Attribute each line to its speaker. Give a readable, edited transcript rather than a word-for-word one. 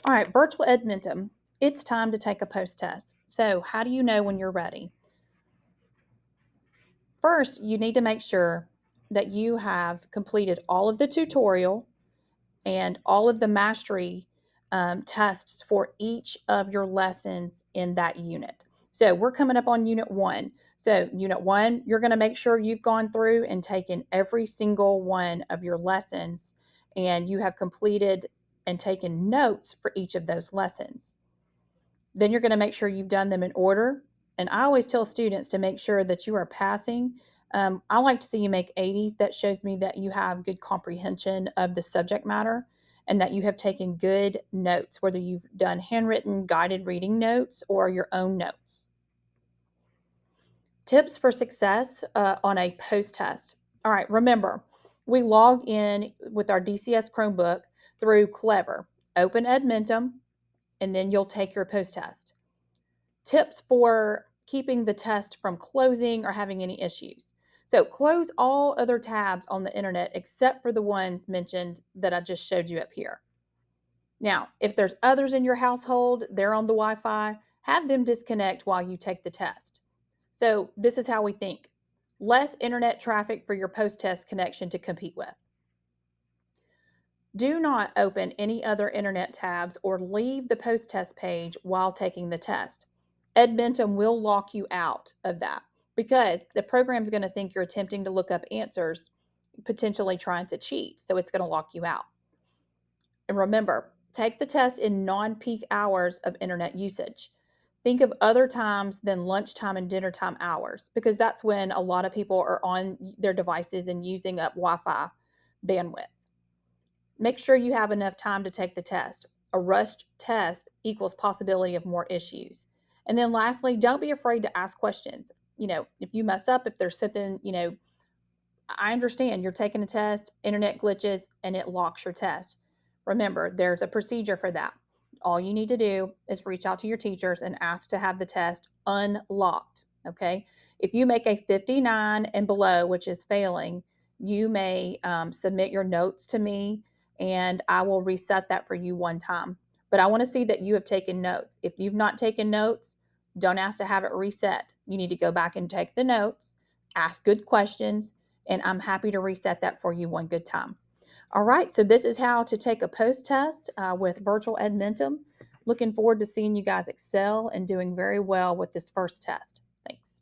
Speaker 1: All right, virtual Edmentum. It's time to take a post-test. So how do you know when you're ready? First, you need to make sure that you have completed all of the tutorial and all of the mastery tests for each of your lessons in that unit. So we're coming up on Unit 1. So Unit 1, you're going to make sure you've gone through and taken every single one of your lessons and you have completed and taken notes for each of those lessons. Then you're going to make sure you've done them in order. And I always tell students to make sure that you are passing. I like to see you make 80s. That shows me that you have good comprehension of the subject matter and that you have taken good notes, whether you've done handwritten guided reading notes or your own notes. Tips for success on a post test. All right, remember, we log in with our DCS Chromebook through Clever. Open Edmentum, and then you'll take your post test. Tips for keeping the test from closing or having any issues. So close all other tabs on the internet except for the ones mentioned that I just showed you up here. Now, if there's others in your household, they're on the Wi-Fi, have them disconnect while you take the test. So this is how we think. Less internet traffic for your post-test connection to compete with. Do not open any other internet tabs or leave the post-test page while taking the test. Edmentum will lock you out of that because the program is going to think you're attempting to look up answers, potentially trying to cheat. So it's going to lock you out. And remember, take the test in non-peak hours of internet usage. Think of other times than lunchtime and dinner time hours because that's when a lot of people are on their devices and using up Wi-Fi bandwidth. Make sure you have enough time to take the test. A rushed test equals possibility of more issues. And then lastly, don't be afraid to ask questions. If you mess up, if there's something, I understand you're taking a test, internet glitches, and it locks your test. Remember, there's a procedure for that. All you need to do is reach out to your teachers and ask to have the test unlocked. Okay. If you make a 59 and below, which is failing, you may submit your notes to me and I will reset that for you one time. But I want to see that you have taken notes. If you've not taken notes, don't ask to have it reset. You need to go back and take the notes, ask good questions, and I'm happy to reset that for you one good time. All right, so this is how to take a post test with virtual Edmentum. Looking forward to seeing you guys excel and doing very well with this first test.